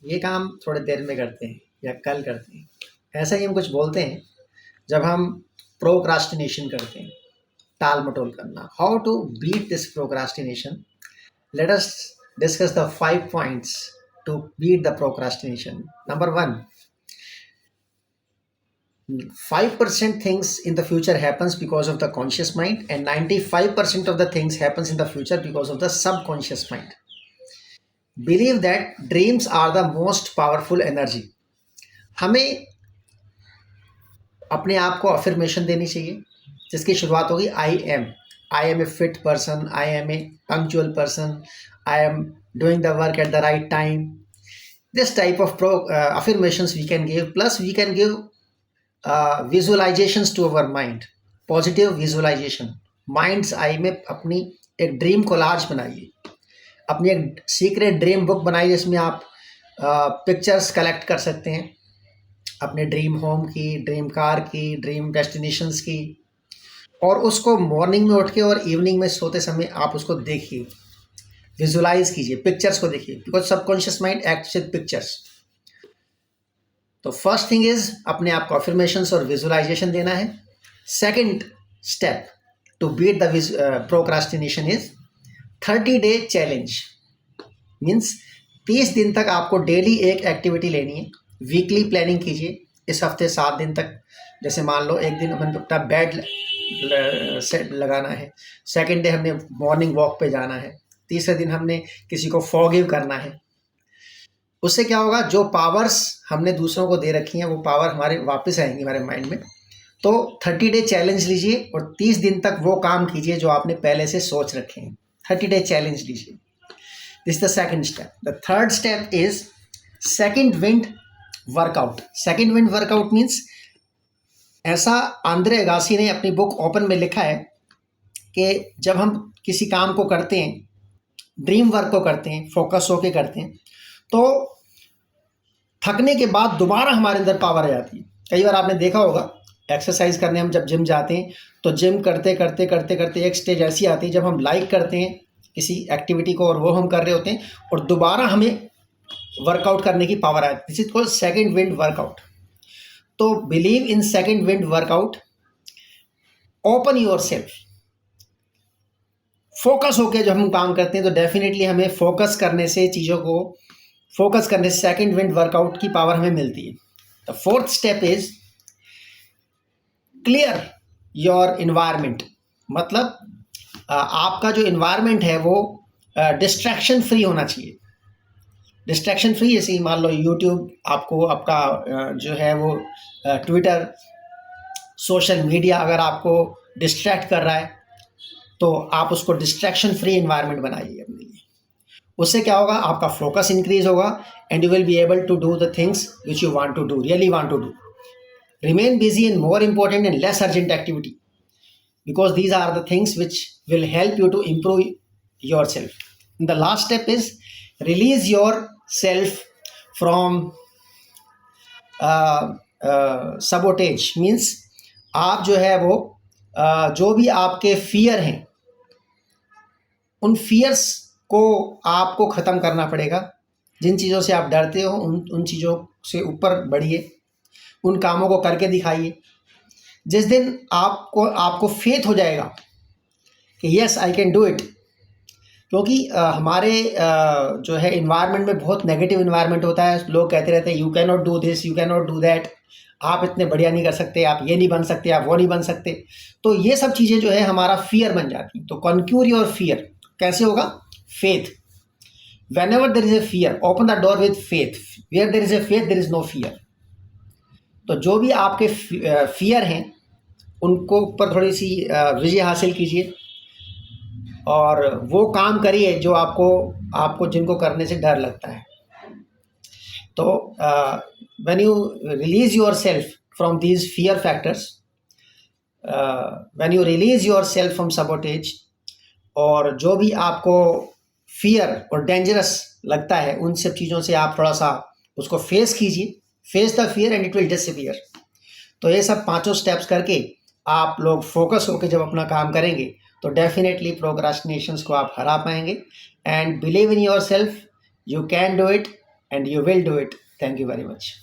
ये काम थोड़ी देर में करते हैं या कल करते हैं, ऐसा ही हम कुछ बोलते हैं जब हम प्रोक्रास्टिनेशन करते हैं, टाल मटोल करना। How to beat this procrastination? Let us discuss the 5 points to beat the procrastination. Number one, 5% things in the future happens because of the conscious mind, and 95% of the things happens in the future because of the subconscious mind. Believe that dreams are the most powerful energy. हमें अपने आप को affirmation देनी चाहिए जिसकी शुरुआत होगी I am a fit person, I am a punctual person, I am doing the work at the right time. This type of affirmations we can give, plus we can give visualizations to our mind, positive visualization. Mind's eye में अपनी एक dream collage बनाइए, अपनी एक secret dream book बनाइए जिसमें आप pictures collect कर सकते हैं अपने ड्रीम होम की, ड्रीम कार की, ड्रीम डेस्टिनेशंस की, और उसको मॉर्निंग में उठ के और इवनिंग में सोते समय आप उसको देखिए, विजुलाइज कीजिए, पिक्चर्स को देखिए, because subconscious mind acts with pictures. तो फर्स्ट थिंग इज अपने आप को अफर्मेशंस और विजुलाइजेशन देना है. Second step to beat the procrastination is 30-day challenge. मीन्स 30 दिन तक आपको डेली एक एक्टिविटी लेनी है. वीकली प्लानिंग कीजिए, इस हफ्ते 7 दिन तक, जैसे मान लो एक दिन अपन अपना बेड सेट लगाना है, सेकेंड डे हमने मॉर्निंग वॉक पे जाना है, तीसरे दिन हमने किसी को फॉरगिव करना है. उससे क्या होगा, जो पावर्स हमने दूसरों को दे रखी हैं वो पावर हमारे वापस आएंगी हमारे माइंड में. तो 30-day चैलेंज लीजिए और 30 दिन तक वो काम कीजिए जो आपने पहले से सोच रखे हैं. 30-day चैलेंज लीजिए. This the second step. The third step is second wind workout. Second wind workout means, ऐसा आंद्रे अगासी ने अपनी बुक ओपन में लिखा है कि जब हम किसी काम को करते हैं, ड्रीम वर्क को करते हैं, फोकस होके करते हैं, तो थकने के बाद दोबारा हमारे अंदर पावर आ जाती है. कई बार आपने देखा होगा, एक्सरसाइज करने हम जब जिम जाते हैं तो जिम करते करते करते करते एक स्टेज ऐसी आती है जब हम लाइक करते हैं किसी एक्टिविटी को और वो हम कर रहे होते हैं और दोबारा हमें वर्कआउट करने की पावर आती है. This is called second wind workout. तो believe in second wind workout. Open yourself. Focus होके जब हम काम करते हैं तो डेफिनेटली हमें फोकस करने से, चीज़ों को फोकस करने से सेकेंड विंड वर्कआउट की पावर हमें मिलती है. The fourth step is clear your environment. मतलब आपका जो इन्वायरमेंट है वो डिस्ट्रैक्शन फ्री होना चाहिए. डिस्ट्रैक्शन फ्री, जैसे मान लो यूट्यूब आपको, आपका जो है वो ट्विटर, सोशल मीडिया अगर आपको डिस्ट्रैक्ट कर रहा है तो आप उसको डिस्ट्रैक्शन फ्री इन्वायरमेंट बनाइए अपने लिए. उससे क्या होगा, आपका फोकस इंक्रीज होगा and you will be able to do the things which you want to do, really want to do. Remain busy in more important and less urgent activity, because these are the things which will help you to improve yourself. And the last step is release yourself from sabotage. Means आप जो है वो जो भी आपके fear हैं उन fears को आपको ख़त्म करना पड़ेगा. जिन चीज़ों से आप डरते हो उन चीज़ों से ऊपर बढ़िए, उन कामों को करके दिखाइए. जिस दिन आपको फेथ हो जाएगा कि yes I can do it, क्योंकि हमारे जो है इन्वायरमेंट में बहुत नेगेटिव इन्वायरमेंट होता है. लोग कहते रहते हैं you can not do this, you can not do that, आप इतने बढ़िया नहीं कर सकते, आप ये नहीं बन सकते, आप वो नहीं बन सकते. तो ये सब चीज़ें जो है हमारा फियर बन जाती. तो कॉन्क्यूर योर फियर. कैसे होगा? Faith. whenever there is a fear, open the door with faith. where there is a faith there is no fear. तो जो भी आपके फियर हैं उनको ऊपर थोड़ी सी विजय हासिल कीजिए और वो काम करिए जो आपको जिनको करने से डर लगता है. तो when you release your self from these fear factors, when you release your self from sabotage, और जो भी आपको फियर और डेंजरस लगता है उन सब चीज़ों से आप थोड़ा सा उसको फेस कीजिए. Face the fear and it will disappear. तो ये सब 5 स्टेप्स करके आप लोग फोकस होकर जब अपना काम करेंगे तो डेफिनेटली प्रोक्रास्टिनेशंस को आप हरा पाएंगे. And believe in your self, you can do it and you will do it. Thank you very much.